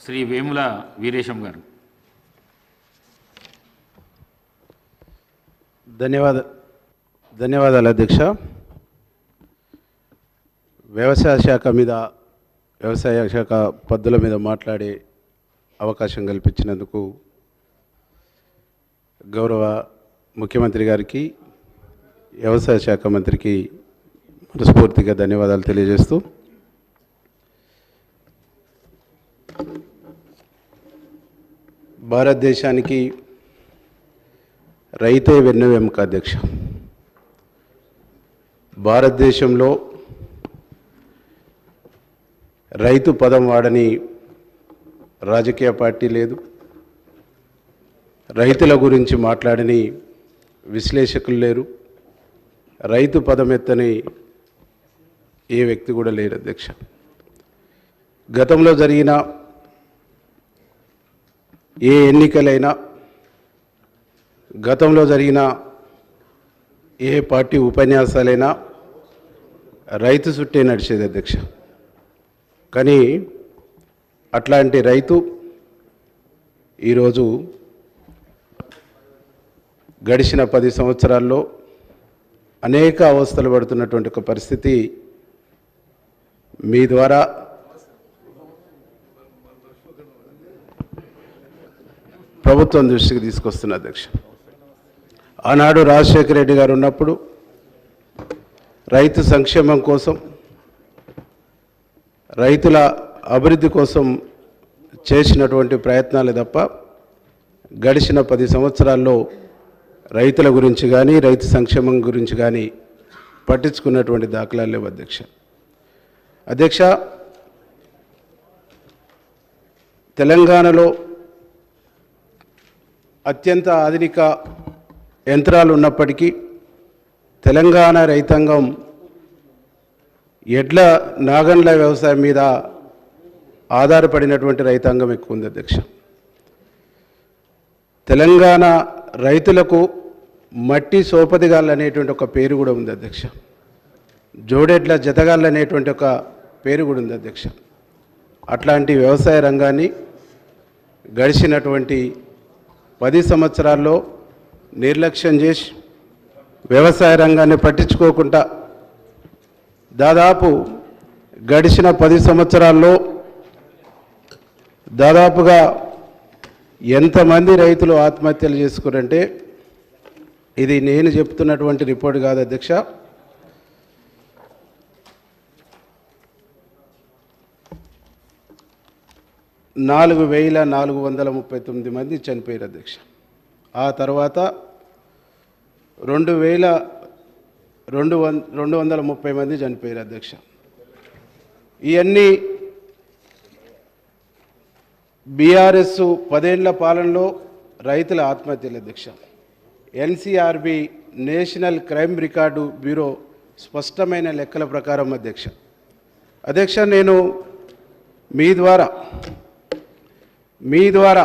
శ్రీ వేముల వీరేశం గారు. ధన్యవాదాలు అధ్యక్ష. వ్యవసాయ శాఖ పద్ధతుల మీద మాట్లాడే అవకాశం కల్పించినందుకు గౌరవ ముఖ్యమంత్రి గారికి, వ్యవసాయ శాఖ మంత్రికి మనస్ఫూర్తిగా ధన్యవాదాలు తెలియజేస్తూ, భారతదేశానికి రైతే వెన్నెముక అధ్యక్ష. భారతదేశంలో రైతు పదం వాడని రాజకీయ పార్టీ లేదు, రైతుల గురించి మాట్లాడని విశ్లేషకులు లేరు, రైతు పదం ఎత్తని ఏ వ్యక్తి కూడా లేరు అధ్యక్ష. గతంలో జరిగిన ఏ ఎన్నికలైనా, గతంలో జరిగిన ఏ పార్టీ ఉపన్యాసాలైనా రైతు చుట్టే నడిచేది అధ్యక్ష. కానీ అట్లాంటి రైతు ఈరోజు గడిచిన 10 సంవత్సరాల్లో అనేక అవస్థలు పడుతున్నటువంటి ఒక పరిస్థితి మీ ద్వారా ప్రభుత్వం దృష్టికి తీసుకొస్తున్న అధ్యక్ష. ఆనాడు రాజశేఖర రెడ్డి గారు ఉన్నప్పుడు రైతు సంక్షేమం కోసం, రైతుల అభివృద్ధి కోసం చేసినటువంటి ప్రయత్నాలే తప్ప గడిచిన 10 సంవత్సరాల్లో రైతుల గురించి కానీ, రైతు సంక్షేమం గురించి కానీ పట్టించుకున్నటువంటి దాఖలాలు లేవు అధ్యక్ష. తెలంగాణలో అత్యంత ఆధునిక యంత్రాలు ఉన్నప్పటికీ తెలంగాణ రైతాంగం ఎడ్ల నాగన్ల వ్యవసాయం మీద ఆధారపడినటువంటి రైతాంగం ఎక్కువ ఉంది అధ్యక్ష. తెలంగాణ రైతులకు మట్టి సోపదిగాళ్ళు అనేటువంటి ఒక పేరు కూడా ఉంది అధ్యక్ష. జోడెడ్ల జతగాళ్ళు అనేటువంటి ఒక పేరు కూడా ఉంది అధ్యక్ష. అట్లాంటి వ్యవసాయ రంగాన్ని గడిచినటువంటి 10 సంవత్సరాల్లో నిర్లక్ష్యం చేసి వ్యవసాయ రంగాన్ని పట్టించుకోకుండా దాదాపు గడిచిన 10 సంవత్సరాల్లో దాదాపుగా ఎంతమంది రైతులు ఆత్మహత్యలు చేసుకున్నారంటే, ఇది నేను చెప్తున్నటువంటి రిపోర్ట్ కాదు అధ్యక్ష, 4,439 మంది చనిపోయారు అధ్యక్ష. ఆ తర్వాత 2,230 మంది చనిపోయారు అధ్యక్ష. ఇవన్నీ బీఆర్ఎస్ 10 ఏళ్ల పాలనలో రైతుల ఆత్మహత్యలు అధ్యక్ష. NCRB national crime record bureau స్పష్టమైన లెక్కల ప్రకారం అధ్యక్ష నేను మీ ద్వారా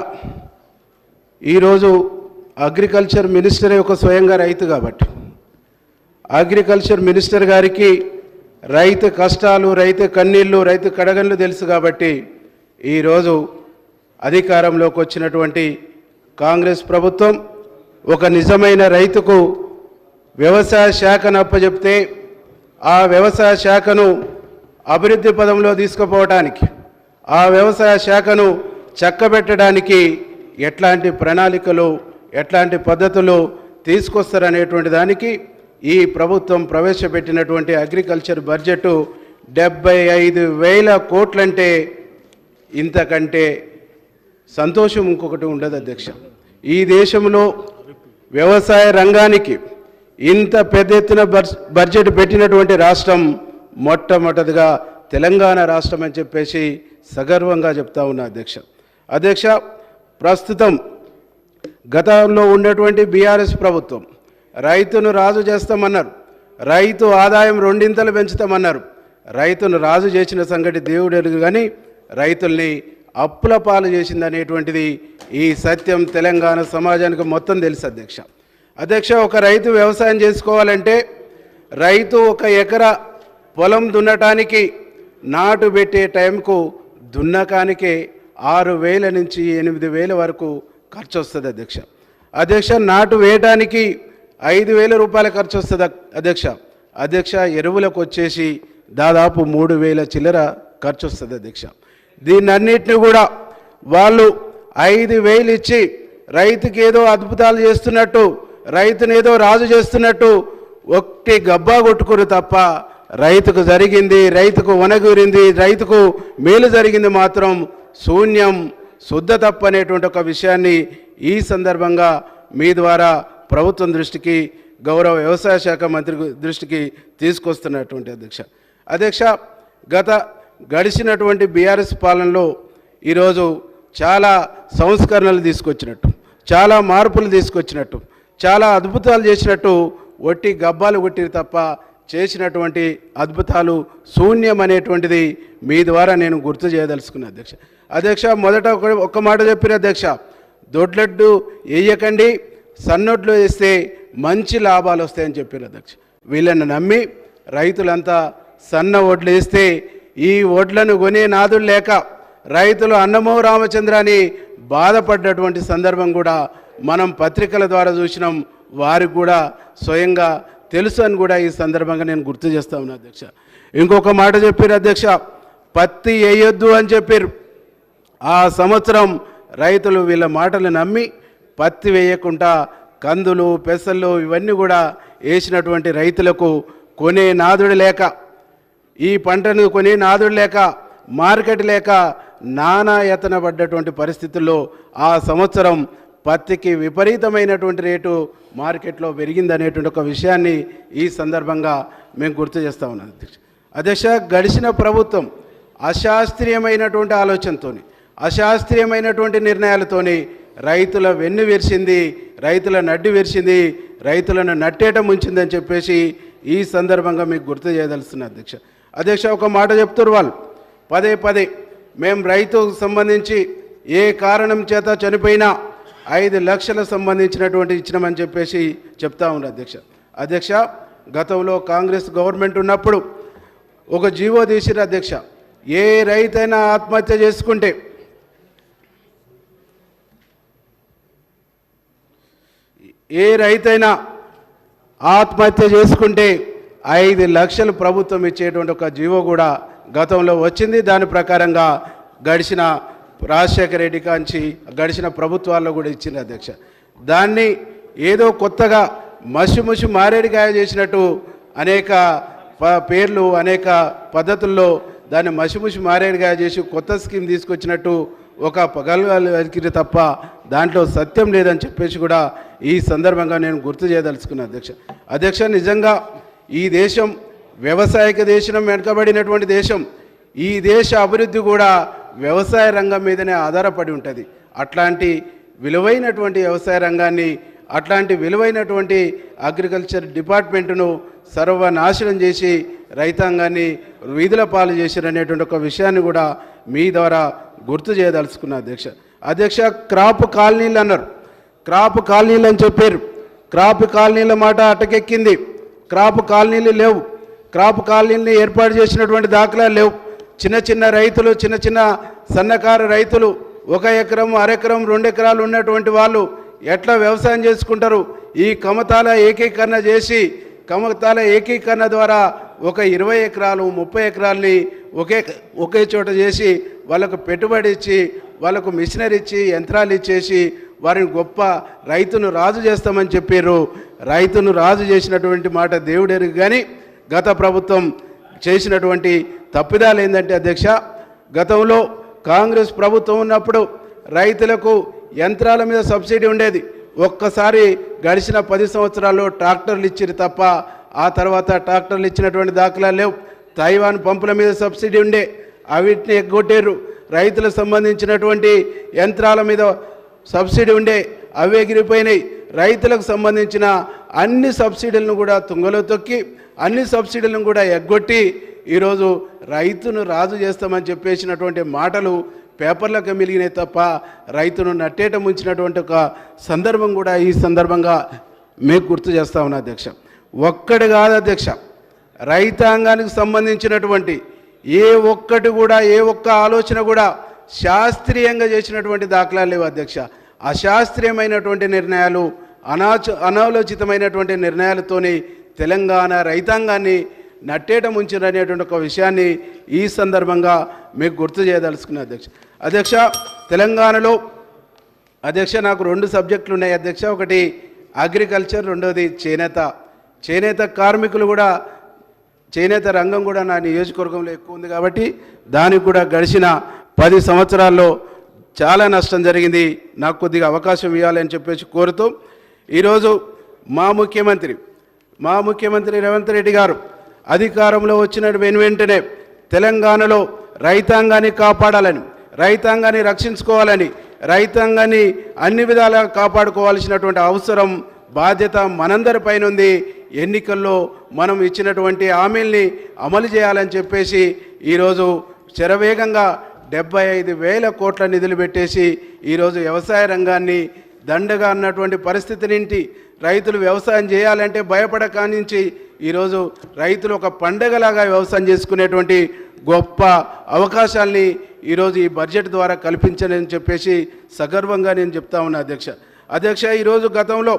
ఈరోజు అగ్రికల్చర్ మినిస్టరే ఒక స్వయంగా రైతు కాబట్టి అగ్రికల్చర్ మినిస్టర్ గారికి రైతు కష్టాలు, రైతు కన్నీళ్ళు, రైతు కడగన్లు తెలుసు కాబట్టి ఈరోజు అధికారంలోకి వచ్చినటువంటి కాంగ్రెస్ ప్రభుత్వం ఒక నిజమైన రైతుకు వ్యవసాయ శాఖను అప్పచెప్తే ఆ వ్యవసాయ శాఖను అభివృద్ధి పదంలో తీసుకుపోవడానికి, ఆ వ్యవసాయ శాఖను చక్కబెట్టడానికి ఎట్లాంటి ప్రణాళికలు, ఎట్లాంటి పద్ధతులు తీసుకొస్తారనేటువంటి దానికి ఈ ప్రభుత్వం ప్రవేశపెట్టినటువంటి అగ్రికల్చర్ బడ్జెట్ 75,000 కోట్లంటే ఇంతకంటే సంతోషం ఇంకొకటి ఉండదు అధ్యక్ష. ఈ దేశంలో వ్యవసాయ రంగానికి ఇంత పెద్ద ఎత్తున బడ్జెట్ పెట్టినటువంటి రాష్ట్రం మొట్టమొదటిగా తెలంగాణ రాష్ట్రం అని చెప్పేసి సగర్వంగా చెప్తా ఉన్నా అధ్యక్ష. ప్రస్తుతం గతంలో ఉన్నటువంటి బీఆర్ఎస్ ప్రభుత్వం రైతును రాజు చేస్తామన్నారు, రైతు ఆదాయం 2 పెంచుతామన్నారు. రైతును రాజు చేసిన సంగతి దేవుడు ఎరుగు, కానీ రైతుల్ని అప్పుల పాలు చేసిందనేటువంటిది ఈ సత్యం తెలంగాణ సమాజానికి మొత్తం తెలుసు అధ్యక్ష. ఒక రైతు వ్యవసాయం చేసుకోవాలంటే రైతు 1 ఎకరా పొలం దున్నటానికి నాటు పెట్టే టైంకు దున్నకానికే 6,000 నుంచి 8,000 వరకు ఖర్చు వస్తుంది అధ్యక్ష. అధ్యక్ష, నాటు వేయడానికి 5,000 రూపాయల ఖర్చు వస్తుంది అధ్యక్ష. ఎరువులకు వచ్చేసి దాదాపు 3,000 చిల్లర ఖర్చు వస్తుంది అధ్యక్ష. దీన్నన్నిటిని కూడా వాళ్ళు 5,000 ఇచ్చి రైతుకి ఏదో అద్భుతాలు చేస్తున్నట్టు, రైతుని ఏదో రాజు చేస్తున్నట్టు ఒట్టి గబ్బా కొట్టుకురు తప్ప రైతుకు జరిగింది, రైతుకు వనగూరింది, రైతుకు మేలు జరిగింది మాత్రం శూన్యం, శుద్ధ తప్పు అనేటువంటి ఒక విషయాన్ని ఈ సందర్భంగా మీ ద్వారా ప్రభుత్వం దృష్టికి, గౌరవ వ్యవసాయ శాఖ మంత్రి దృష్టికి తీసుకొస్తున్నటువంటి అధ్యక్ష, గడిచినటువంటి బీఆర్ఎస్ పాలనలో ఈరోజు చాలా సంస్కరణలు తీసుకొచ్చినట్టు, చాలా మార్పులు తీసుకొచ్చినట్టు, చాలా అద్భుతాలు చేసినట్టు ఒట్టి గబ్బాలు కొట్టిరు తప్ప చేసినటువంటి అద్భుతాలు శూన్యం అనేటువంటిది మీ ద్వారా నేను గుర్తు చేయదలుచుకున్నా అధ్యక్ష. మొదట ఒక్క మాట చెప్పిన అధ్యక్ష, దొడ్లడ్డు వేయకండి, సన్నొడ్లు వేస్తే మంచి లాభాలు వస్తాయని చెప్పారు అధ్యక్ష. వీళ్ళని నమ్మి రైతులంతా సన్న ఒడ్లు వేస్తే ఈ ఒడ్లను కొనే నాదులు లేక రైతులు అన్నమో రామచంద్ర అని బాధపడ్డటువంటి సందర్భం కూడా మనం పత్రికల ద్వారా చూసినాం. వారికి కూడా స్వయంగా తెలుసు అని కూడా ఈ సందర్భంగా నేను గుర్తు చేస్తా ఉన్నా అధ్యక్ష. ఇంకొక మాట చెప్పారు అధ్యక్ష, పత్తి వేయొద్దు అని చెప్పారు. ఆ సంవత్సరం రైతులు వీళ్ళ మాటలు నమ్మి పత్తి వేయకుండా కందులు, పెసళ్ళు ఇవన్నీ కూడా వేసినటువంటి రైతులకు కొనే నాదుడు లేక, ఈ పంటను కొనే నాదుడు లేక, మార్కెట్ లేక నానాయతన పడ్డటువంటి పరిస్థితుల్లో ఆ సంవత్సరం పత్తికి విపరీతమైనటువంటి రేటు మార్కెట్లో పెరిగిందనేటువంటి ఒక విషయాన్ని ఈ సందర్భంగా మేము గుర్తు చేస్తూ ఉన్నాం అధ్యక్ష. గడిచిన ప్రభుత్వం అశాస్త్రీయమైనటువంటి ఆలోచనతో, అశాస్త్రీయమైనటువంటి నిర్ణయాలతోని రైతుల వెన్ను విరిచింది, రైతుల నడ్డి విరిచింది, రైతులను నట్టేట ముంచిందని చెప్పేసి ఈ సందర్భంగా మీకు గుర్తు చేయదలుస్తున్నా అధ్యక్ష. ఒక మాట చెప్తారు వాళ్ళు పదే మేము రైతుకు సంబంధించి ఏ కారణం చేత చనిపోయినా 5 లక్షలకు సంబంధించినటువంటి ఇచ్చినామని చెప్పేసి చెప్తా ఉన్నారు అధ్యక్ష. గతంలో కాంగ్రెస్ గవర్నమెంట్ ఉన్నప్పుడు ఒక జీవో తీసిరు అధ్యక్ష, ఏ రైతైనా ఆత్మహత్య చేసుకుంటే ఏ రైతైనా ఆత్మహత్య చేసుకుంటే 5 లక్షలు ప్రభుత్వం ఇచ్చేటువంటి ఒక జీవో కూడా గతంలో వచ్చింది. దాని ప్రకారంగా గడిచిన రాజశేఖర రెడ్డి కాంచి గడిచిన ప్రభుత్వాల్లో కూడా ఇచ్చింది అధ్యక్ష. దాన్ని ఏదో కొత్తగా మసి మారేడికాయ చేసినట్టు అనేక పేర్లు, అనేక పద్ధతుల్లో దాన్ని మసి మారేడికాయ చేసి కొత్త స్కీమ్ తీసుకొచ్చినట్టు ఒక పగలకి తప్ప దాంట్లో సత్యం లేదని చెప్పేసి కూడా ఈ సందర్భంగా నేను గుర్తు చేయదలుచుకున్నా అధ్యక్ష. నిజంగా ఈ దేశం వ్యవసాయక దేశం, వెనుకబడినటువంటి దేశం. ఈ దేశ అభివృద్ధి కూడా వ్యవసాయ రంగం మీదనే ఆధారపడి ఉంటుంది. అట్లాంటి విలువైనటువంటి వ్యవసాయ రంగాన్ని, అట్లాంటి విలువైనటువంటి అగ్రికల్చర్ డిపార్ట్మెంటును సర్వనాశనం చేసి రైతాంగాన్ని వీధుల పాలు చేశారనేటువంటి ఒక విషయాన్ని కూడా మీ ద్వారా గుర్తు చేయదలుచుకున్నా అధ్యక్ష. క్రాప్ కాలనీలు అన్నారు, క్రాప్ కాలనీలు అని చెప్పారు. క్రాప్ కాలనీల మాట అటకెక్కింది. క్రాప్ కాలనీలు లేవు. క్రాప్ కాలనీని ఏర్పాటు చేసినటువంటి దాఖలాలు లేవు. చిన్న రైతులు, చిన్న సన్నకారు రైతులు 1 ఎకరం, అరెకరం, 2 ఎకరాలు ఉన్నటువంటి వాళ్ళు ఎట్లా వ్యవసాయం చేసుకుంటారు? ఈ కమతాల ఏకీకరణ చేసి, కమతాల ఏకీకరణ ద్వారా ఒక 20 ఎకరాలు, 30 ఎకరాలని ఒకే చోట చేసి వాళ్ళకు పెట్టుబడి ఇచ్చి, వాళ్ళకు మిషనరీ ఇచ్చి, యంత్రాలు ఇచ్చేసి వారిని గొప్ప రైతును రాజు చేస్తామని చెప్పారు. రైతును రాజు చేసినటువంటి మాట దేవుడెరుగు. కానీ గత ప్రభుత్వం చేసినటువంటి తప్పిదాలు ఏంటంటే అధ్యక్ష, గతంలో కాంగ్రెస్ ప్రభుత్వం ఉన్నప్పుడు రైతులకు యంత్రాల మీద సబ్సిడీ ఉండేది. ఒక్కసారి గడిచిన 10 సంవత్సరాల్లో ట్రాక్టర్లు ఇచ్చిరు తప్ప ఆ తర్వాత ట్రాక్టర్లు ఇచ్చినటువంటి దాఖలాలు లేవు. తైవాన్ పంపుల మీద సబ్సిడీ ఉండే, అవిటిని ఎగ్గొట్టారు. రైతులకు సంబంధించినటువంటి యంత్రాల మీద సబ్సిడీ ఉండే, అవి ఎగిరిపోయినాయి. రైతులకు సంబంధించిన అన్ని సబ్సిడీలను కూడా తుంగలో తొక్కి, అన్ని సబ్సిడీలను కూడా ఎగ్గొట్టి ఈరోజు రైతును రాజు చేస్తామని చెప్పేసినటువంటి మాటలు పేపర్లకు మిలిగినాయి తప్ప రైతును నట్టేట ముంచినటువంటి ఒక సందర్భం కూడా ఈ సందర్భంగా మీకు గుర్తు చేస్తా ఉన్నా అధ్యక్ష. ఒక్కటి కాదు అధ్యక్ష, రైతాంగానికి సంబంధించినటువంటి ఏ ఒక్కటి కూడా, ఏ ఒక్క ఆలోచన కూడా శాస్త్రీయంగా చేసినటువంటి దాఖలాలు లేవు అధ్యక్ష. అశాస్త్రీయమైనటువంటి నిర్ణయాలు, అనాలోచితమైనటువంటి నిర్ణయాలతోని తెలంగాణ రైతాంగాన్ని నట్టేట ముంచిననేటువంటి ఒక విషయాన్ని ఈ సందర్భంగా మీకు గుర్తు చేయదలుచుకున్న అధ్యక్ష. తెలంగాణలో అధ్యక్ష నాకు 2 సబ్జెక్టులు ఉన్నాయి అధ్యక్ష. ఒకటి అగ్రికల్చర్, రెండోది చేనేత. చేనేత కార్మికులు కూడా, చేనేత రంగం కూడా నా నియోజకవర్గంలో ఎక్కువ ఉంది కాబట్టి దానికి కూడా గడిచిన 10 సంవత్సరాల్లో చాలా నష్టం జరిగింది. నాకు కొద్దిగా అవకాశం ఇవ్వాలని చెప్పేసి కోరుతూ ఈరోజు మా ముఖ్యమంత్రి రేవంత్ రెడ్డి గారు అధికారంలో వచ్చిన వెంటనే తెలంగాణలో రైతాంగాన్ని కాపాడాలని, రైతాంగాన్ని రక్షించుకోవాలని, రైతాంగాన్ని అన్ని విధాలా కాపాడుకోవాల్సినటువంటి అవసరం, బాధ్యత మనందరిపైన ఉంది. ఎన్నికల్లో మనం ఇచ్చినటువంటి హామీల్ని అమలు చేయాలని చెప్పేసి ఈరోజు శరవేగంగా 75,000 కోట్ల నిధులు పెట్టేసి ఈరోజు వ్యవసాయ రంగాన్ని దండగా అన్నటువంటి పరిస్థితి నుండి రైతులు వ్యవసాయం చేయాలంటే భయపడక నుంచి ఈరోజు రైతులు ఒక పండగలాగా వ్యవసాయం చేసుకునేటువంటి గొప్ప అవకాశాల్ని ఈరోజు ఈ బడ్జెట్ ద్వారా కల్పించాలని చెప్పేసి సగర్వంగా నేను చెప్తా ఉన్నా అధ్యక్ష. ఈరోజు గతంలో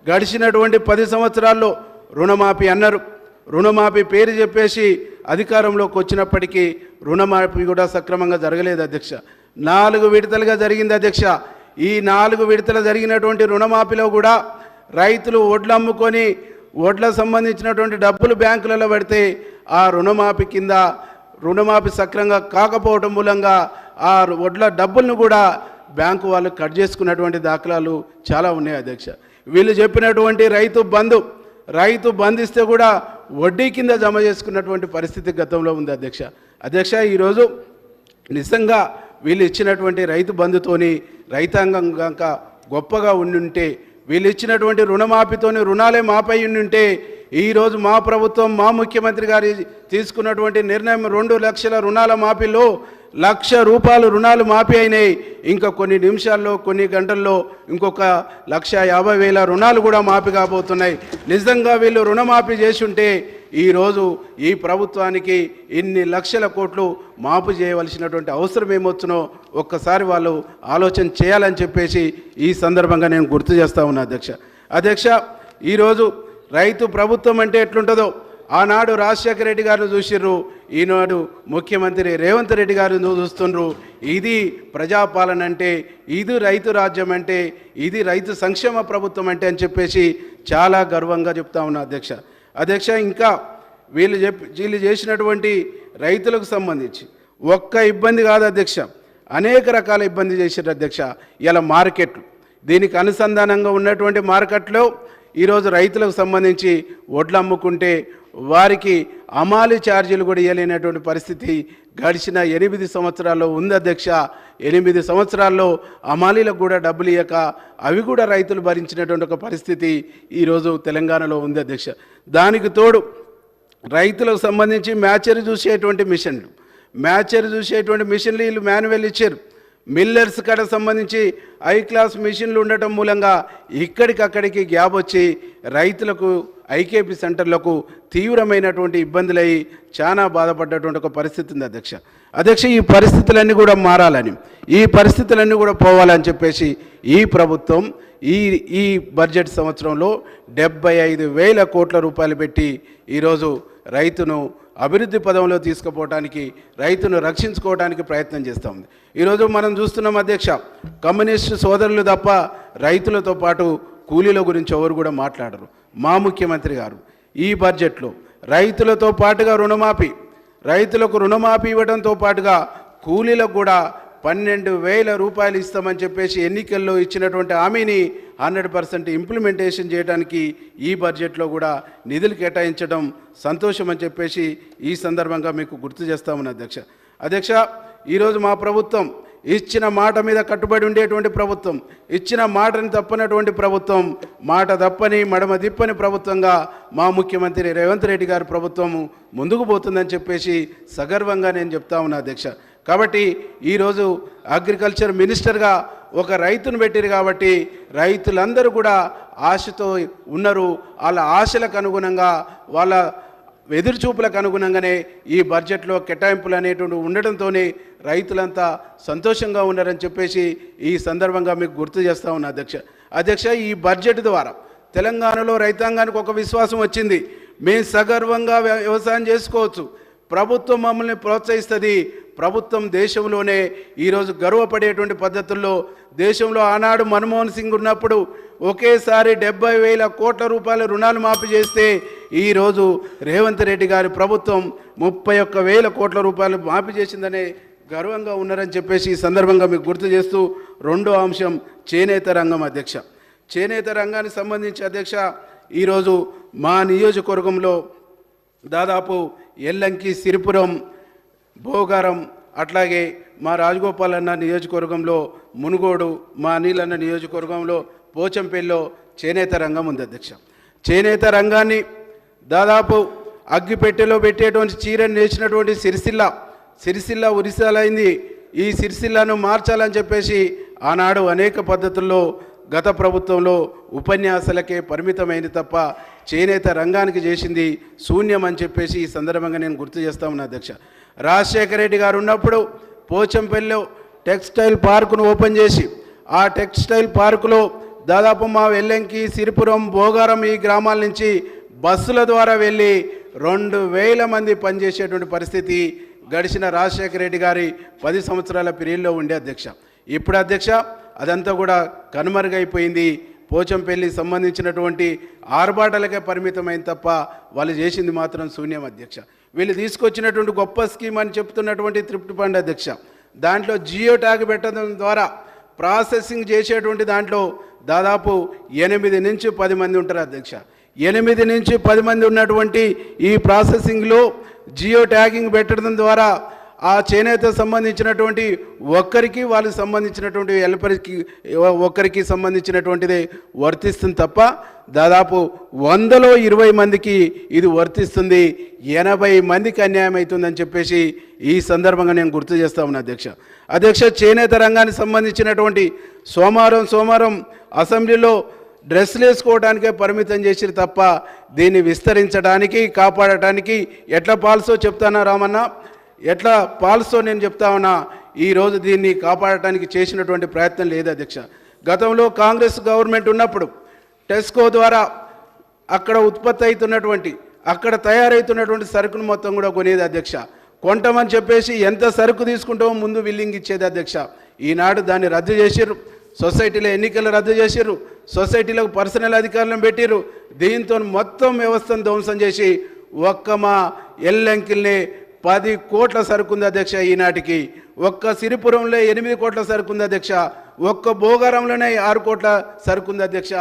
గడిచినటువంటి 10 సంవత్సరాల్లో రుణమాఫీ అన్నారు. రుణమాఫీ పేరు చెప్పేసి అధికారంలోకి వచ్చినప్పటికీ రుణమాఫీ కూడా సక్రమంగా జరగలేదు అధ్యక్ష. 4 విడతలుగా జరిగింది అధ్యక్ష. ఈ 4 విడతలు జరిగినటువంటి రుణమాఫీలో కూడా రైతులు వడ్లు అమ్ముకొని వడ్లకు సంబంధించినటువంటి డబ్బులు బ్యాంకులలో పడితే ఆ రుణమాఫీ కింద రుణమాఫీ సక్రంగా కాకపోవడం మూలంగా ఆ వడ్ల డబ్బులను కూడా బ్యాంకు వాళ్ళు కట్ చేసుకున్నటువంటి దాఖలాలు చాలా ఉన్నాయి అధ్యక్ష. వీళ్ళు చెప్పినటువంటి రైతు బంధిస్తే కూడా వడ్డీ కింద జమ చేసుకున్నటువంటి పరిస్థితి గతంలో ఉంది అధ్యక్ష. ఈరోజు నిజంగా వీళ్ళు ఇచ్చినటువంటి రైతు బంధుతోని రైతాంగం కనుక గొప్పగా ఉండుంటే, వీళ్ళు ఇచ్చినటువంటి రుణమాఫీతోని రుణాలే మాపై ఉండుంటే, ఈరోజు మా ప్రభుత్వం, మా ముఖ్యమంత్రి గారి తీసుకున్నటువంటి నిర్ణయం 2 లక్షల రుణాల మాఫీలో 1,00,000 రూపాయలు రుణాలు మాఫీ అయినాయి. ఇంకా కొన్ని నిమిషాల్లో, కొన్ని గంటల్లో ఇంకొక 1,50,000 రుణాలు కూడా మాఫీ కాబోతున్నాయి. నిజంగా వీళ్ళు రుణమాఫీ చేసి ఉంటే ఈరోజు ఈ ప్రభుత్వానికి ఇన్ని లక్షల కోట్లు మాఫీ చేయవలసినటువంటి అవసరం ఏమొచ్చునో ఒక్కసారి వాళ్ళు ఆలోచన చేయాలని చెప్పేసి ఈ సందర్భంగా నేను గుర్తు చేస్తా ఉన్నా అధ్యక్ష. ఈరోజు రైతు ప్రభుత్వం అంటే ఎట్లుంటుందో ఆనాడు రాజశేఖర రెడ్డి గారిని చూసిర్రు, ఈనాడు ముఖ్యమంత్రి రేవంత్ రెడ్డి గారిని చూస్తుండ్రు. ఇది ప్రజాపాలన అంటే, ఇది రైతు రాజ్యం అంటే, ఇది రైతు సంక్షేమ ప్రభుత్వం అంటే అని చెప్పేసి చాలా గర్వంగా చెప్తా ఉన్నా అధ్యక్ష. ఇంకా వీళ్ళు చేసినటువంటి రైతులకు సంబంధించి ఒక్క ఇబ్బంది కాదు అధ్యక్ష, అనేక రకాల ఇబ్బంది చేశారు అధ్యక్ష. ఇలా మార్కెట్లు, దీనికి అనుసంధానంగా ఉన్నటువంటి మార్కెట్లో ఈరోజు రైతులకు సంబంధించి వడ్లు అమ్ముకుంటే వారికి అమాలి ఛార్జీలు కూడా ఇవ్వలేనటువంటి పరిస్థితి గడిచిన 8 సంవత్సరాల్లో ఉంది అధ్యక్ష. 8 సంవత్సరాల్లో అమాలీలకు కూడా డబ్బులు ఇవ్వక అవి కూడా రైతులు భరించినటువంటి ఒక పరిస్థితి ఈరోజు తెలంగాణలో ఉంది అధ్యక్ష. దానికి తోడు రైతులకు సంబంధించి మ్యాచరీ చూసేటువంటి మిషన్లు వీళ్ళు మాన్యువల్ ఇచ్చారు. మిల్లర్స్ కాడ సంబంధించి హై క్లాస్ మిషన్లు ఉండటం మూలంగా ఇక్కడికక్కడికి గ్యాప్ వచ్చి రైతులకు ఐకేపీ సెంటర్లకు తీవ్రమైనటువంటి ఇబ్బందులై చాలా బాధపడ్డటువంటి ఒక పరిస్థితి ఉంది అధ్యక్ష. ఈ పరిస్థితులన్నీ కూడా మారాలని, ఈ పరిస్థితులన్నీ కూడా పోవాలని చెప్పేసి ఈ ప్రభుత్వం ఈ బడ్జెట్ సంవత్సరంలో 75,000 కోట్ల రూపాయలు పెట్టి ఈరోజు రైతును అభివృద్ధి పదంలో తీసుకుపోవడానికి, రైతును రక్షించుకోవడానికి ప్రయత్నం చేస్తూ ఉంది. ఈరోజు మనం చూస్తున్నాం అధ్యక్ష, కమ్యూనిస్టు సోదరులు తప్ప రైతులతో పాటు కూలీల గురించి ఎవరు కూడా మాట్లాడరు. మా ముఖ్యమంత్రి గారు ఈ బడ్జెట్లో రైతులతో పాటుగా రైతులకు రుణమాఫీ ఇవ్వడంతో పాటుగా కూలీలకు కూడా 12,000 రూపాయలు ఇస్తామని చెప్పేసి ఎన్నికల్లో ఇచ్చినటువంటి హామీని 100% ఇంప్లిమెంటేషన్ చేయడానికి ఈ బడ్జెట్లో కూడా నిధులు కేటాయించడం సంతోషం అని చెప్పేసి ఈ సందర్భంగా మీకు గుర్తు చేస్తామని అధ్యక్ష. ఈరోజు మా ప్రభుత్వం ఇచ్చిన మాట మీద కట్టుబడి ఉండేటువంటి ప్రభుత్వం, ఇచ్చిన మాటని తప్పనటువంటి ప్రభుత్వం, మాట తప్పని మడమ తిప్పని ప్రభుత్వంగా మా ముఖ్యమంత్రి రేవంత్ రెడ్డి గారి ప్రభుత్వం ముందుకు పోతుందని చెప్పేసి సగర్వంగా నేను చెప్తా ఉన్నా అధ్యక్ష. కాబట్టి ఈరోజు అగ్రికల్చర్ మినిస్టర్గా ఒక రైతును పెట్టారు కాబట్టి రైతులందరూ కూడా ఆశతో ఉన్నారు. వాళ్ళ ఆశలకు అనుగుణంగా వాళ్ళ ఎదురుచూపులకు అనుగుణంగానే ఈ బడ్జెట్లో కేటాయింపులు అనేటువంటి ఉండడంతోనే రైతులంతా సంతోషంగా ఉన్నారని చెప్పేసి ఈ సందర్భంగా మీకు గుర్తు చేస్తా ఉన్నా అధ్యక్ష ఈ బడ్జెట్ ద్వారా తెలంగాణలో రైతాంగానికి ఒక విశ్వాసం వచ్చింది. మేము సగర్వంగా వ్యవసాయం చేసుకోవచ్చు, ప్రభుత్వం మమ్మల్ని ప్రోత్సహిస్తుంది. ప్రభుత్వం దేశంలోనే ఈరోజు గర్వపడేటువంటి పద్ధతుల్లో దేశంలో ఆనాడు మన్మోహన్ సింగ్ ఉన్నప్పుడు ఒకేసారి 70,000 కోట్ల రూపాయల రుణాలు మాఫీ చేస్తే ఈరోజు రేవంత్ రెడ్డి గారి ప్రభుత్వం 31,000 కోట్ల రూపాయలు మాఫీ చేసిందనే గర్వంగా ఉన్నారని చెప్పేసి ఈ సందర్భంగా మీకు గుర్తు చేస్తూ రెండో అంశం చేనేత రంగం అధ్యక్ష. చేనేత రంగానికి సంబంధించి అధ్యక్ష ఈరోజు మా నియోజకవర్గంలో దాదాపు ఎల్లంకి, సిరిపురం, భోగారం, అట్లాగే మా రాజగోపాల్ అన్న నియోజకవర్గంలో మునుగోడు, మా అనిల్ అన్న నియోజకవర్గంలో పోచంపల్లిలో చేనేత రంగం ఉంది అధ్యక్ష. చేనేత రంగాన్ని దాదాపు అగ్గిపెట్టెలో పెట్టేటువంటి చీరని నేర్చినటువంటి సిరిసిల్ల ఉరిసాలైంది. ఈ సిరిసిల్లను మార్చాలని చెప్పేసి ఆనాడు అనేక పద్ధతుల్లో గత ప్రభుత్వంలో ఉపన్యాసాలకే పరిమితమైంది తప్ప చేనేత రంగానికి చేసింది శూన్యం అని చెప్పేసి ఈ సందర్భంగా నేను గుర్తు చేస్తా ఉన్నా అధ్యక్ష. రాజశేఖర రెడ్డి గారు ఉన్నప్పుడు పోచంపల్లిలో టెక్స్టైల్ పార్కును ఓపెన్ చేసి ఆ టెక్స్టైల్ పార్కులో దాదాపు మా వెల్లంకి, సిరిపురం, భోగారం ఈ గ్రామాల నుంచి బస్సుల ద్వారా వెళ్ళి 2,000 మంది పనిచేసేటువంటి పరిస్థితి గడిచిన రాజశేఖర రెడ్డి గారి 10 సంవత్సరాల పీరియడ్లో ఉండే అధ్యక్ష. ఇప్పుడు అధ్యక్ష అదంతా కూడా కనుమరుగైపోయింది. పోచంపల్లి సంబంధించినటువంటి ఆర్భాటాలకే పరిమితమైంది తప్ప వాళ్ళు చేసింది మాత్రం శూన్యం అధ్యక్ష. వీళ్ళు తీసుకొచ్చినటువంటి గొప్ప స్కీమ్ అని చెప్తున్నటువంటి త్రిప్ట్ ఫండ్ అధ్యక్ష, దాంట్లో జియో ట్యాగ్ పెట్టడం ద్వారా ప్రాసెసింగ్ చేసేటువంటి దాంట్లో దాదాపు 8 నుంచి 10 మంది ఉంటారు అధ్యక్ష. 8 నుంచి 10 మంది ఉన్నటువంటి ఈ ప్రాసెసింగ్లో జియో ట్యాగింగ్ పెట్టడం ద్వారా ఆ చేనేత సంబంధించినటువంటి ఒక్కరికి వాళ్ళకి సంబంధించినటువంటి హెల్పర్కి ఒక్కరికి సంబంధించినటువంటిది వర్తిస్తుంది తప్ప దాదాపు 100లో 20 మందికి ఇది వర్తిస్తుంది, 80 మందికి అన్యాయం అవుతుందని చెప్పేసి ఈ సందర్భంగా నేను గుర్తు చేస్తా ఉన్నా అధ్యక్ష. చేనేత రంగానికి సంబంధించినటువంటి సోమవారం అసెంబ్లీలో డ్రెస్సులు వేసుకోవడానికే పరిమితం చేసిరు తప్ప దీన్ని విస్తరించడానికి, కాపాడటానికి ఎట్లా పాల్సో చెప్తానా రామన్న, ఎట్లా పాల్సో నేను చెప్తా ఉన్నా, ఈరోజు దీన్ని కాపాడటానికి చేసినటువంటి ప్రయత్నం లేదు అధ్యక్ష. గతంలో కాంగ్రెస్ గవర్నమెంట్ ఉన్నప్పుడు టెస్కో ద్వారా అక్కడ ఉత్పత్తి అవుతున్నటువంటి, అక్కడ తయారవుతున్నటువంటి సరుకును మొత్తం కూడా కొనేది అధ్యక్ష. కొంటామని చెప్పేసి ఎంత సరుకు తీసుకుంటామో ముందు బిల్లింగ్ ఇచ్చేది అధ్యక్ష. ఈనాడు దాన్ని రద్దు చేసిర్రు, సొసైటీలో ఎన్నికలు రద్దు చేసిర్రు, సొసైటీలకు పర్సనల్ అధికారులను పెట్టిర్రు. దీంతో మొత్తం వ్యవస్థను ధ్వంసం చేసి ఒక్క మా ఎల్లంకిల్ని 10 కోట్ల సరుకు ఉంది అధ్యక్ష. ఈనాటికి ఒక్క సిరిపురంలో 8 కోట్ల సరుకు ఉంది అధ్యక్ష, ఒక్క భోగారంలోనే 6 కోట్ల సరుకు ఉంది అధ్యక్ష.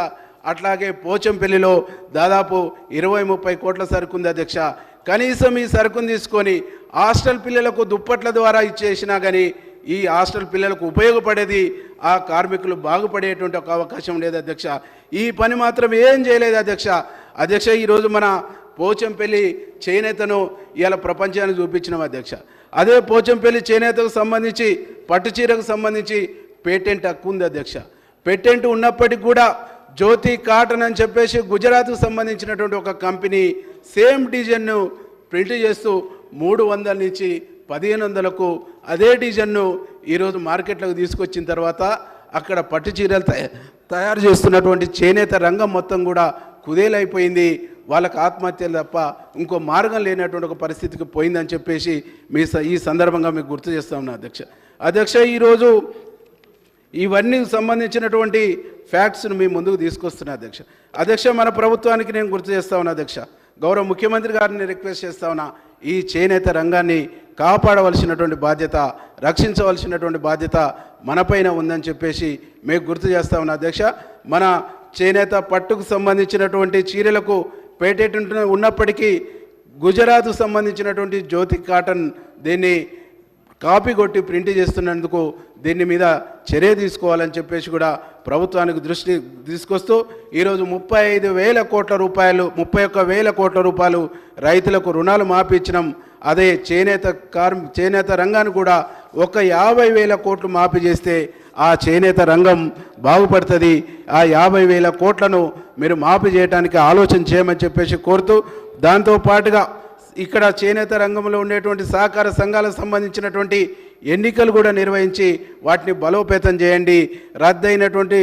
అట్లాగే పోచంపల్లిలో దాదాపు 20-30 కోట్ల సరుకు ఉంది అధ్యక్ష. కనీసం ఈ సరుకును తీసుకొని హాస్టల్ పిల్లలకు దుప్పట్ల ద్వారా ఇచ్చేసినా కానీ ఈ హాస్టల్ పిల్లలకు ఉపయోగపడేది, ఆ కార్మికులు బాగుపడేటువంటి ఒక అవకాశం లేదు అధ్యక్ష. ఈ పని మాత్రం ఏం చేయలేదు అధ్యక్ష. ఈరోజు మన పోచంపల్లి చేనేతను ఇలా ప్రపంచానికి చూపించినాం అధ్యక్ష. అదే పోచంపల్లి చేనేతకు సంబంధించి, పట్టుచీరకు సంబంధించి పేటెంట్ హక్కు ఉంది అధ్యక్ష. పేటెంట్ ఉన్నప్పటికీ కూడా జ్యోతి కాటన్ అని చెప్పేసి గుజరాత్కు సంబంధించినటువంటి ఒక కంపెనీ సేమ్ డిజైన్ను ప్రింట్ చేస్తూ 300 నుంచి 1,500కు అదే డిజైన్ను ఈరోజు మార్కెట్లోకి తీసుకొచ్చిన తర్వాత అక్కడ పట్టు చీరలు తయారు చేస్తున్నటువంటి చేనేత రంగం మొత్తం కూడా కుదేలైపోయింది. వాళ్ళకు ఆత్మహత్యలు తప్ప ఇంకో మార్గం లేనటువంటి ఒక పరిస్థితికి పోయిందని చెప్పేసి ఈ సందర్భంగా మీకు గుర్తు చేస్తా ఉన్నా అధ్యక్ష. ఈరోజు ఇవన్నీ సంబంధించినటువంటి ఫ్యాక్ట్స్ను మీ ముందుకు తీసుకొస్తున్నా అధ్యక్ష. మన ప్రభుత్వానికి నేను గుర్తు చేస్తా ఉన్నా అధ్యక్ష, గౌరవ ముఖ్యమంత్రి గారిని రిక్వెస్ట్ చేస్తా ఉన్నా, ఈ చేనేత రంగాన్ని కాపాడవలసినటువంటి బాధ్యత, రక్షించవలసినటువంటి బాధ్యత మనపైన ఉందని చెప్పేసి మీకు గుర్తు చేస్తా ఉన్నా అధ్యక్ష. మన చేనేత పట్టుకు సంబంధించినటువంటి చీరలకు పేటెంట్ ఉన్నప్పటికీ గుజరాత్కు సంబంధించినటువంటి జ్యోతి కాటన్ దీన్ని కాపీ కొట్టి ప్రింట్ చేస్తున్నందుకు దీని మీద చర్య తీసుకోవాలని చెప్పేసి కూడా ప్రభుత్వానికి దృష్టి తీసుకొస్తూ ఈరోజు 35,000 కోట్ల రూపాయలు, 31,000 కోట్ల రూపాయలు రైతులకు రుణాలు మాఫీ ఇచ్చినాం. అదే చేనేత రంగాన్ని కూడా ఒక 50,000 కోట్లు మాఫీ చేస్తే ఆ చేనేత రంగం బాగుపడుతుంది. ఆ 50,000 కోట్లను మీరు మాఫీ చేయడానికి ఆలోచన చేయమని చెప్పేసి కోరుతూ, దాంతోపాటుగా ఇక్కడ చేనేత రంగంలో ఉండేటువంటి సహకార సంఘాలకు సంబంధించినటువంటి ఎన్నికలు కూడా నిర్వహించి వాటిని బలోపేతం చేయండి. రద్దయినటువంటి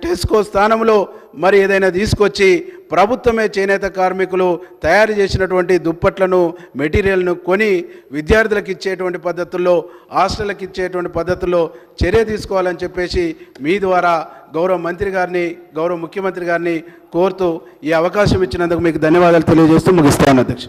టెస్కో స్థానంలో మరి ఏదైనా తీసుకొచ్చి ప్రభుత్వమే చేనేత కార్మికులు తయారు చేసినటువంటి దుప్పట్లను మెటీరియల్ను కొని విద్యార్థులకు ఇచ్చేటువంటి పద్ధతుల్లో, హాస్టళ్ళకి ఇచ్చేటువంటి పద్ధతుల్లో చర్య తీసుకోవాలని చెప్పేసి మీ ద్వారా గౌరవ మంత్రి గారిని, గౌరవ ముఖ్యమంత్రి గారిని కోరుతూ ఈ అవకాశం ఇచ్చినందుకు మీకు ధన్యవాదాలు తెలియజేస్తూ ముగిస్తాను అధ్యక్ష.